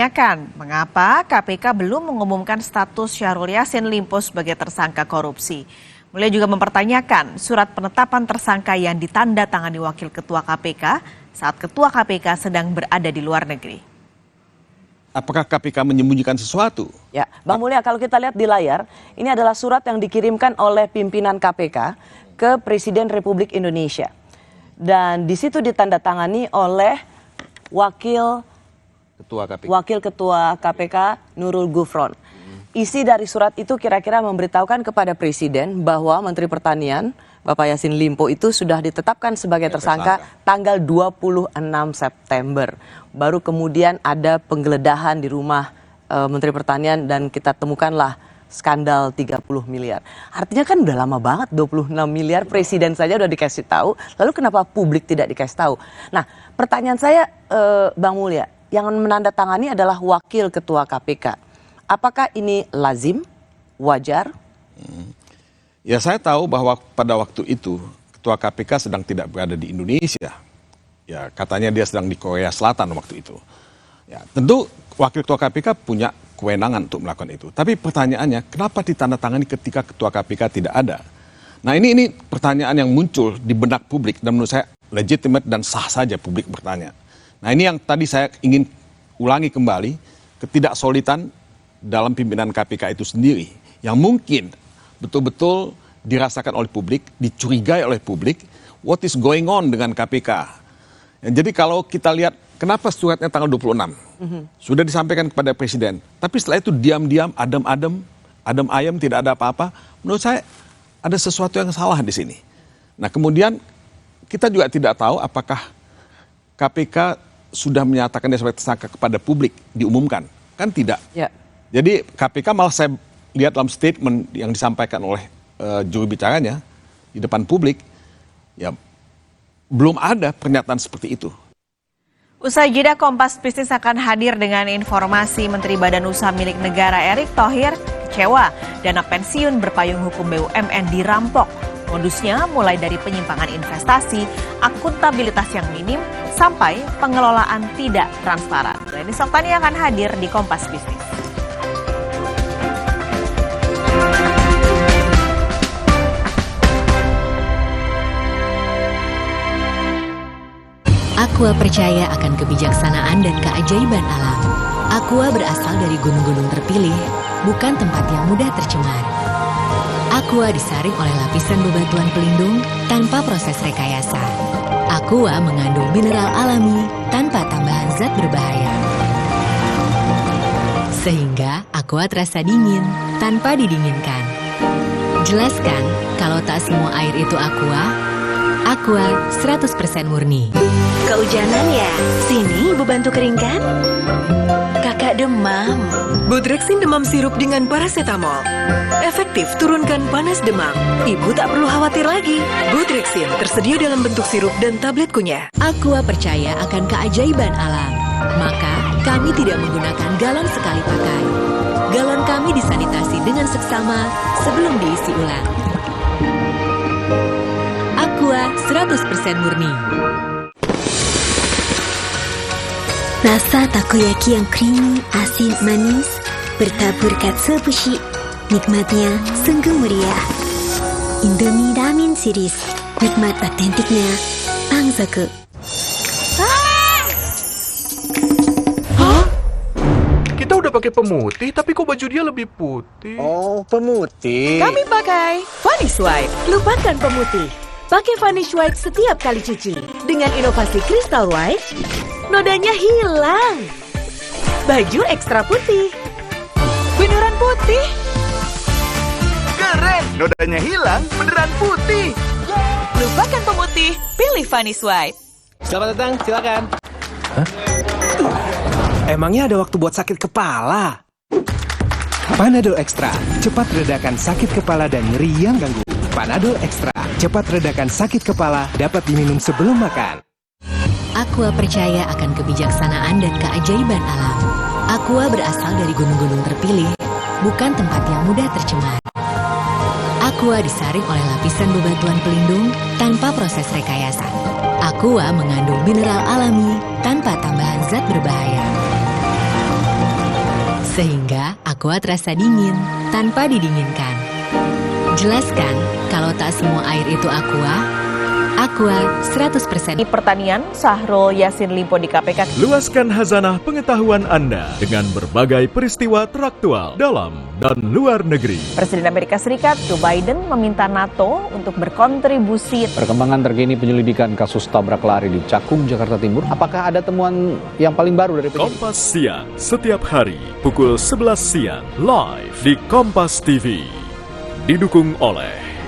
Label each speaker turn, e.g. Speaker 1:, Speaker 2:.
Speaker 1: Tanyakan mengapa KPK belum mengumumkan status Syahrul Yassin Limpo sebagai tersangka korupsi. Mulia juga mempertanyakan surat penetapan tersangka yang ditandatangani Wakil Ketua KPK saat Ketua KPK sedang berada di luar negeri.
Speaker 2: Apakah KPK menyembunyikan sesuatu?
Speaker 3: Ya, Bang Mulya, kalau kita lihat di layar, ini adalah surat yang dikirimkan oleh pimpinan KPK ke Presiden Republik Indonesia. Dan di situ ditandatangani oleh Wakil Ketua KPK Nurul Gufron. Isi dari surat itu kira-kira memberitahukan kepada Presiden bahwa Menteri Pertanian Bapak Yassin Limpo itu sudah ditetapkan sebagai tersangka tanggal 26 September. Baru kemudian ada penggeledahan di rumah Menteri Pertanian dan kita temukanlah skandal 30 miliar. Artinya kan udah lama banget 26 miliar Presiden saja udah dikasih tahu. Lalu kenapa publik tidak dikasih tahu? Nah, pertanyaan saya Bang Mulya, yang menandatangani adalah Wakil Ketua KPK. Apakah ini lazim, wajar?
Speaker 2: Ya, saya tahu bahwa pada waktu itu Ketua KPK sedang tidak berada di Indonesia. Ya, katanya dia sedang di Korea Selatan waktu itu. Ya, tentu Wakil Ketua KPK punya kewenangan untuk melakukan itu. Tapi pertanyaannya, kenapa ditandatangani ketika Ketua KPK tidak ada? Nah, ini pertanyaan yang muncul di benak publik dan menurut saya legitimate dan sah saja publik bertanya. Nah, ini yang tadi saya ingin ulangi kembali, ketidaksolidan dalam pimpinan KPK itu sendiri, yang mungkin betul-betul dirasakan oleh publik, dicurigai oleh publik, what is going on dengan KPK. Jadi kalau kita lihat, kenapa suratnya tanggal 26, sudah disampaikan kepada Presiden, tapi setelah itu diam-diam, adem ayem, tidak ada apa-apa, menurut saya ada sesuatu yang salah di sini. Nah, kemudian kita juga tidak tahu apakah KPK sudah menyatakan dia sebagai tersangka kepada publik, diumumkan. Kan tidak.
Speaker 3: Ya.
Speaker 2: Jadi KPK malah saya lihat dalam statement yang disampaikan oleh juru bicaranya di depan publik, ya belum ada pernyataan seperti itu.
Speaker 1: Usai jeda, Kompas Bisnis akan hadir dengan informasi Menteri Badan Usaha Milik Negara Erick Thohir kecewa dana pensiun berpayung hukum BUMN dirampok. Modusnya mulai dari penyimpangan investasi, akuntabilitas yang minim, sampai pengelolaan tidak transparan. Leni Soktani akan hadir di Kompas Bisnis.
Speaker 4: Aqua percaya akan kebijaksanaan dan keajaiban alam. Aqua berasal dari gunung-gunung terpilih, bukan tempat yang mudah tercemar. Aqua disaring oleh lapisan bebatuan pelindung tanpa proses rekayasa. Aqua mengandung mineral alami tanpa tambahan zat berbahaya. Sehingga Aqua terasa dingin tanpa didinginkan. Jelaskan kalau tak semua air itu Aqua. Aqua 100% murni.
Speaker 5: Keujanan ya? Sini ibu bantu keringkan. Kakak demam.
Speaker 6: Bodrexin demam sirup dengan paracetamol. Efektif turunkan panas demam. Ibu tak perlu khawatir lagi. Bodrexin tersedia dalam bentuk sirup dan tablet kunyah.
Speaker 4: Aqua percaya akan keajaiban alam. Maka kami tidak menggunakan galon sekali pakai. Galon kami disanitasi dengan seksama sebelum diisi ulang. Aqua 100% murni.
Speaker 5: Rasa takoyaki yang creamy, asin, manis, bertabur katsu bushi. Nikmatnya sungguh meriah. Indomie Ramen Series, nikmat otentiknya Pangzoku.
Speaker 7: Hah? Kita udah pakai pemutih, tapi kok baju dia lebih putih?
Speaker 8: Oh, pemutih.
Speaker 6: Kami pakai Vanish White. Lupakan pemutih. Pakai Vanish White setiap kali cuci. Dengan inovasi Crystal White, nodanya hilang. Baju ekstra putih. Beneran putih.
Speaker 7: Keren, nodanya hilang, beneran putih.
Speaker 6: Lupakan pemutih, pilih Vanish White.
Speaker 8: Selamat datang, silakan. Hah? Emangnya ada waktu buat sakit kepala? Panadol Extra, cepat redakan sakit kepala dan nyeri yang ganggu. Panadol Extra, cepat redakan sakit kepala, dapat diminum sebelum makan.
Speaker 4: Aqua percaya akan kebijaksanaan dan keajaiban alam. Aqua berasal dari gunung-gunung terpilih, bukan tempat yang mudah tercemar. Aqua disaring oleh lapisan bebatuan pelindung tanpa proses rekayasa. Aqua mengandung mineral alami tanpa tambahan zat berbahaya. Sehingga Aqua terasa dingin tanpa didinginkan. Jelaskan kalau tak semua air itu Aqua 100%.
Speaker 1: Di pertanian, Syahrul Yassin Limpo di KPK.
Speaker 9: Luaskan khazanah pengetahuan Anda dengan berbagai peristiwa teraktual dalam dan luar negeri.
Speaker 1: Presiden Amerika Serikat Joe Biden meminta NATO untuk berkontribusi.
Speaker 10: Perkembangan terkini penyelidikan kasus tabrak lari di Cakung, Jakarta Timur. Apakah ada temuan yang paling baru dari penyidik?
Speaker 9: Kompas Siang, setiap hari pukul 11 siang, live di Kompas TV. Didukung oleh